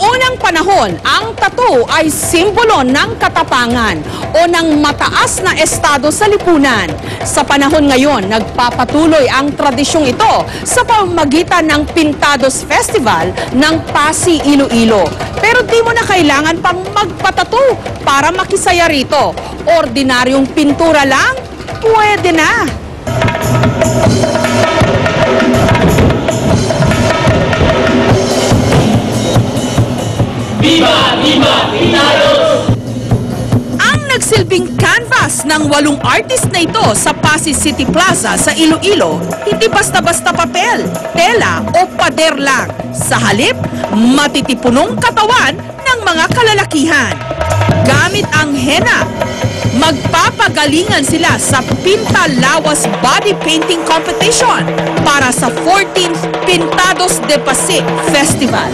unang panahon, ang tattoo ay simbolo ng katapangan o ng mataas na estado sa lipunan. Sa panahon ngayon, nagpapatuloy ang tradisyong ito sa pamamagitan ng Pintados Festival ng Pasig, Iloilo. Pero di mo na kailangan pang magpatattoo para makisaya rito. Ordinaryong pintura lang, pwede na. Viva! Viva! Pintados! Ang nagsilbing canvas ng 8 artist na ito sa Pasig City Plaza sa Iloilo, hindi basta-basta papel, tela o pader lang. Sa halip, matitipunong katawan ng mga kalalakihan. Gamit ang henna, magpapagalingan sila sa Pintalawas Body Painting Competition para sa 14th Pintados de Pasig Festival.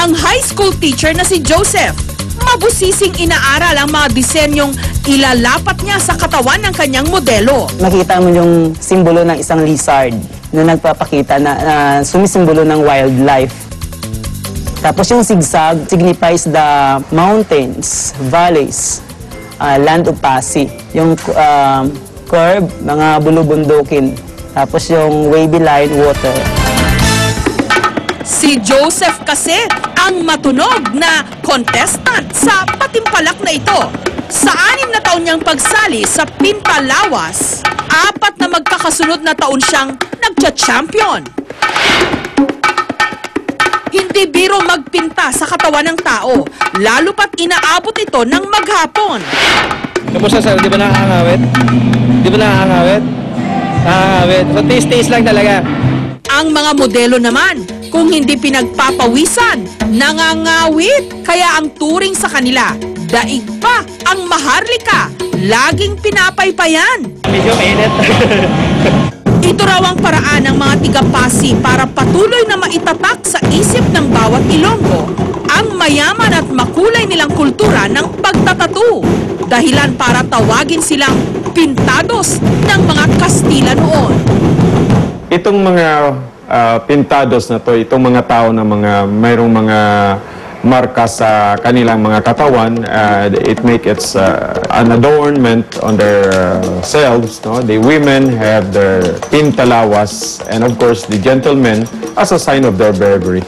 Ang high school teacher na si Joseph, mabusising inaaral ang mga disenyong ilalapat niya sa katawan ng kanyang modelo. Makita mo yung simbolo ng isang lizard na nagpapakita na sumisimbolo ng wildlife. Tapos yung zigzag signifies the mountains, valleys, land of Pasig. Yung curve, mga bulubundukin. Tapos yung wavy line, water. Si Joseph kasi ang matunog na contestant sa patimpalak na ito. Sa 6 na taon niyang pagsali sa Pintalawas, 4 na magkakasunod na taon siyang nagcha-champion. Hindi biro magpinta sa katawan ng tao, lalo pat inaabot ito ng maghapon. Kamusta sir? Di ba nakakawit? Di ba nakakawit? Nakakawit. So taste lang talaga. Ang mga modelo naman, kung hindi pinagpapawisan, nangangawit. Kaya ang turing sa kanila, daig pa ang maharlika, laging pinapaypayan. Medyo mainit. Ito raw ang paraan ng mga tiga-Pasig para patuloy na maitatak sa isip ng bawat Ilonggo ang mayaman at makulay nilang kultura ng pagtatatu. Dahilan para tawagin silang Pintados ng mga Kastila noon. Itong mga pintados na to, itong mga tao na mayroong mga marka sa kanilang mga katawan, it make it an adornment on their selves. No? The women have their pintalawas, and of course the gentlemen as a sign of their bravery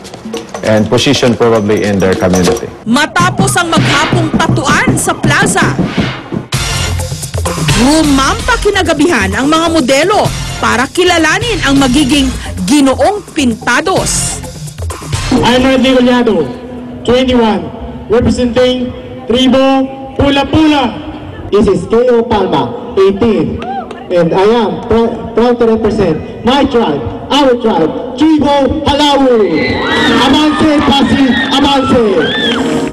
and position probably in their community. Matapos ang maghapong tatuan sa plaza, rumampa kinagabihan ang mga modelo para kilalanin ang magiging Ginoong Pintados. I'm Rodrigo Llado, 21, representing Tribo Pula-Pula. This is K.O. Palma, 18, and I am proud to represent my tribe, our tribe, Tribo Halawi. Amanse, Pasig, Amanse.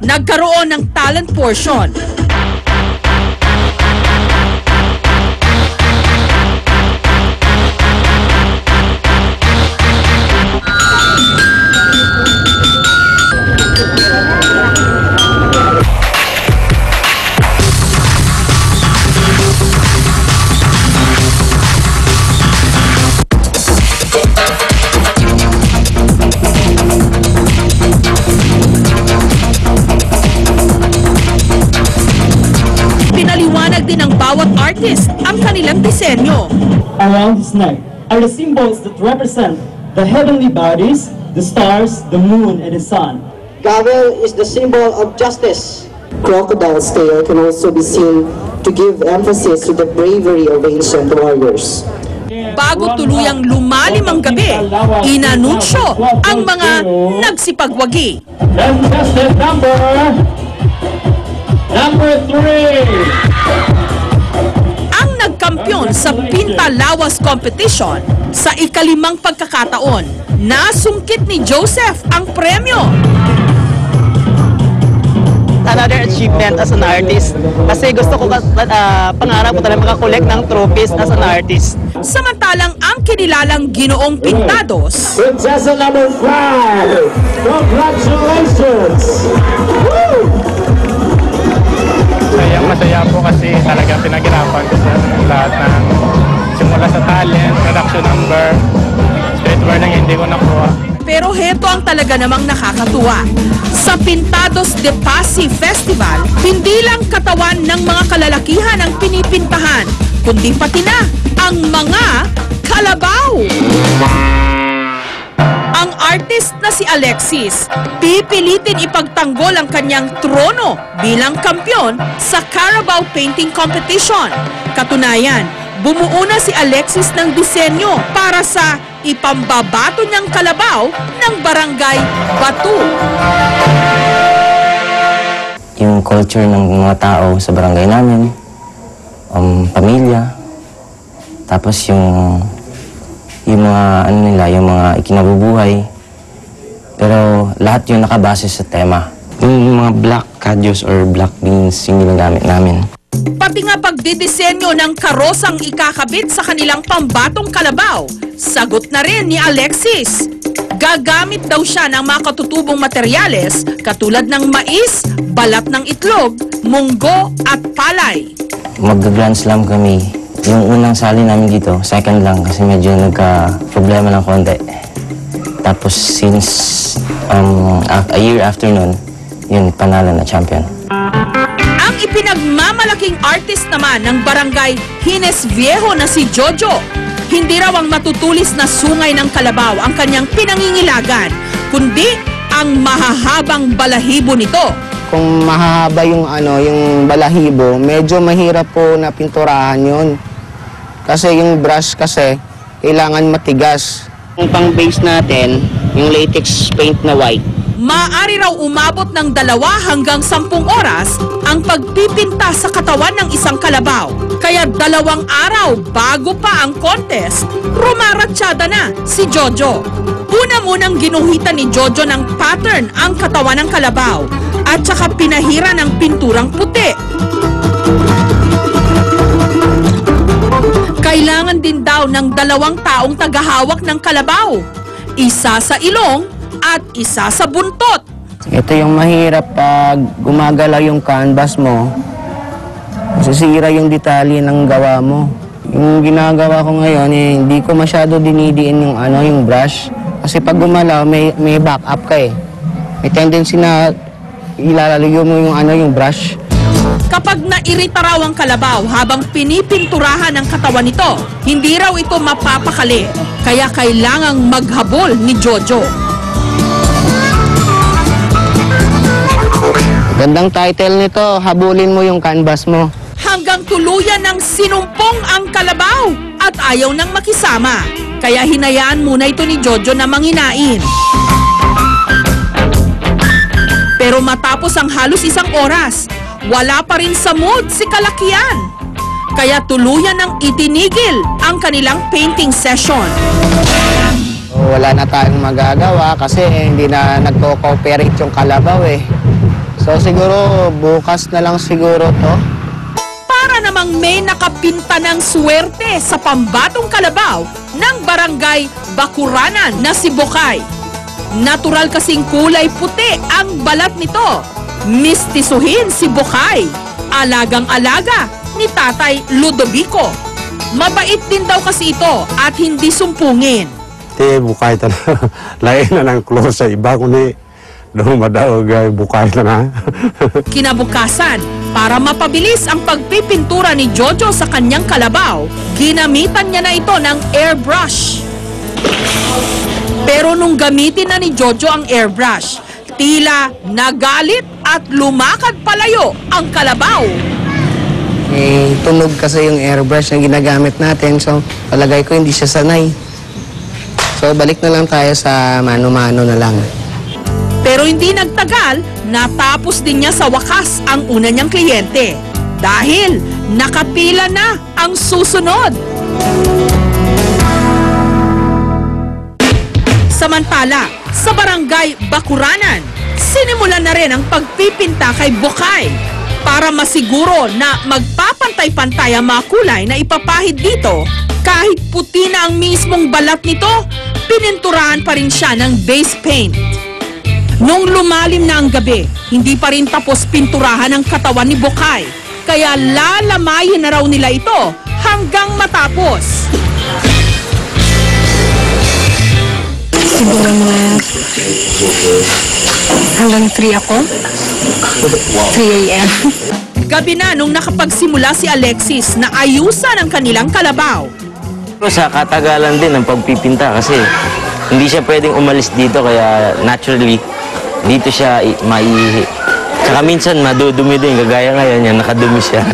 Nagkaroon ng talent portion. Pinaliwanag din ng bawat artist ang kanilang disenyo. Around his neck are the symbols that represent the heavenly bodies, the stars, the moon, and the sun. Gavel is the symbol of justice. Crocodile's tail can also be seen to give emphasis to the bravery of ancient warriors. Bago tuluyang lumalim ang gabi, inanunsyo ang mga nagsipagwagi. Contestant number 3. Ang nagkampiyon sa Pintalawas Competition sa ika-5 pagkakataon, nasungkit ni Joseph ang premyo. Another achievement as an artist kasi gusto ko, pangarap ko talaga makakolect ng trophies as an artist. Samantalang ang kinilalang Ginoong Pintados, Princess number 5. Congratulations! Woo! Masaya po kasi talagang pinaghirapan ko sa lahat ng simula sa talent, production number, silver lang hindi ko nakuha. Pero heto ang talaga namang nakakatuwa. Sa Pintados de Pasi Festival, hindi lang katawan ng mga kalalakihan ang pinipintahan, kundi pati na ang mga kalabaw. Ang artist na si Alexis, pipilitin ipagtanggol ang kanyang trono bilang kampyon sa Carabao Painting Competition. Katunayan, bumuo na si Alexis ng disenyo para sa ipambabato niyang kalabaw ng Barangay Batu. Yung culture ng mga tao sa barangay namin, pamilya, tapos yung mga ano nila, yung mga ikinabubuhay. Pero lahat yun nakabase sa tema. Yung mga black caduceus or black beans yung ginagamit namin. Pati nga pagdidisenyo ng karosang ikakabit sa kanilang pambatong kalabaw, sagot na rin ni Alexis. Gagamit daw siya ng mga katutubong materyales katulad ng mais, balat ng itlog, munggo at palay. Mag-grand slam kami. Yung unang sali namin dito, second lang kasi medyo nagka-problema ng konti. Tapos since a year after nun, yun, panalo na champion. Ang ipinagmamalaking artist naman ng Barangay Hines Viejo na si Jojo, hindi raw ang matutulis na sungay ng kalabaw ang kanyang pinangingilagan, kundi ang mahahabang balahibo nito. Kung mahaba yung yung balahibo, medyo mahirap po na pinturahan yun. Kasi yung brush kasi kailangan matigas. Yung pang base natin, yung latex paint na white. Maaari raw umabot ng 2 hanggang 10 oras ang pagpipinta sa katawan ng isang kalabaw. Kaya 2 araw bago pa ang contest, rumaratsyada na si Jojo. Una munang ginuhitan ni Jojo ng pattern ang katawan ng kalabaw at saka pinahira ng pinturang puti. Kailangan din daw ng 2 taong tagahawak ng kalabaw. Isa sa ilong at isa sa buntot. Ito yung mahirap pag gumagalaw yung canvas mo. Masisira yung detalye ng gawa mo. Yung ginagawa ko ngayon, hindi ko masyado dinidiin yung yung brush. Kasi pag gumalaw, may backup ka eh. May tendency na ilalayo mo yung brush. Kapag nairita raw ang kalabaw habang pinipinturahan ang katawan nito, hindi raw ito mapapakali. Kaya kailangang maghabol ni Jojo. Gandang title nito, habulin mo yung canvas mo. Hanggang tuluyan ng sinumpong ang kalabaw at ayaw nang makisama. Kaya hinayaan muna ito ni Jojo na manginain. Pero matapos ang halos 1 oras, wala pa rin sa mood si kalakihan. Kaya tuluyan nang itinigil ang kanilang painting session. Wala na tayong magagawa kasi hindi na nagko-cooperate yung kalabaw eh. So siguro bukas na lang siguro to. Para namang may nakapinta ng swerte sa pambatong kalabaw ng Barangay Bakuranan na si Bokay. Natural kasing kulay puti ang balat nito. Mistisuhin si Bokay, alagang-alaga ni Tatay Ludovico. Mabait din daw kasi ito at hindi sumpungin. Bukay na lain na ng close sa iba kundi lumadaog bukay na. Kinabukasan, para mapabilis ang pagpipintura ni Jojo sa kanyang kalabaw, ginamitan niya na ito ng airbrush. Pero nung gamitin na ni Jojo ang airbrush, tila nagalit at lumakad palayo ang kalabaw. Tunog kasi yung airbrush na ginagamit natin, so palagay ko hindi siya sanay. So balik na lang tayo sa mano-mano na lang. Pero hindi nagtagal, natapos din niya sa wakas ang una niyang kliyente. Dahil nakapila na ang susunod. Samantala, sa Barangay Bakuranan, sinimulan na rin ang pagpipinta kay Bokay para masiguro na magpapantay-pantay ang mga kulay na ipapahid dito. Kahit puti na ang mismong balat nito, pininturahan pa rin siya ng base paint. Nung lumalim na ang gabi, hindi pa rin tapos pinturahan ang katawan ni Bokay. Kaya lalamayin na raw nila ito hanggang matapos. Siguro mga hanggang 3 ako. 3 a.m. Gabi na nung nakapagsimula si Alexis na ayusan ang kanilang kalabaw. Sa katagalan din ng pagpipinta kasi hindi siya pwedeng umalis dito kaya naturally dito siya maiihi. Tsaka minsan madudumi din, kagaya ngayon yan, nakadumi siya.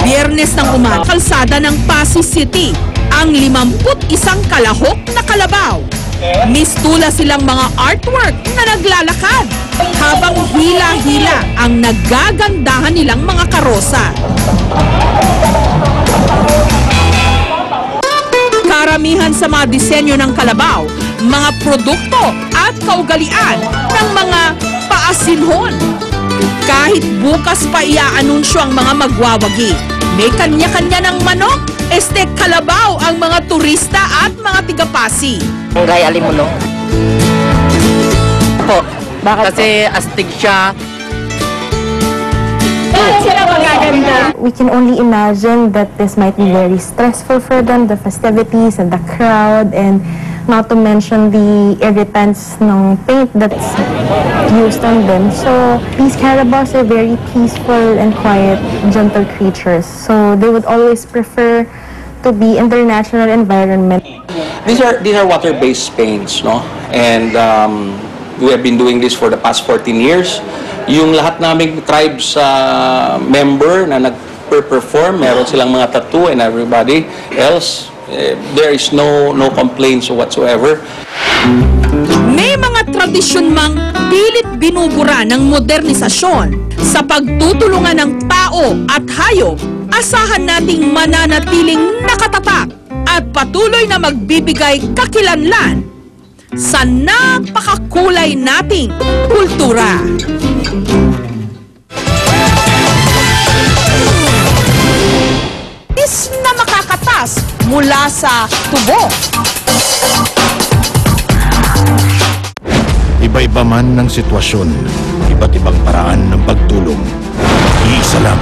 Biyernes ng umaga, kalsada ng Pasig City, ang 51 kalahok na kalabaw. Mistula silang mga artwork na naglalakad habang hila-hila ang nagagandahan nilang mga karosa. Karamihan sa mga disenyo ng kalabaw, mga produkto at kaugalian ng mga paasinhon. Kahit bukas pa iaanunsyo ang mga magwawagi, may kanya-kanya ng manok, kalabaw ang mga turista at mga tigapasi. Barangay Alimuno. Po. Bakit? Kasi astig siya. We can only imagine that this might be very stressful for them, the festivities and the crowd, and not to mention the irritants ng paint that's used on them. So these carabaos are very peaceful and quiet, gentle creatures. So they would always prefer to be in their natural environment. These are water-based paints, no? And we have been doing this for the past 14 years. Yung lahat naming tribes member na nag-perform, meron silang mga tattoo, and everybody else, there is no complaints whatsoever. May mga tradisyon mang pilit binubura ng modernisasyon. Sa pagtutulungan ng tao at hayop, asahan nating mananatiling nakatatak at patuloy na magbibigay kakilanlan sa napakakulay nating kultura. Is na makakatas mula sa tubo. Iba-iba man ng sitwasyon, iba't ibang paraan ng pagtulong. Iisa lang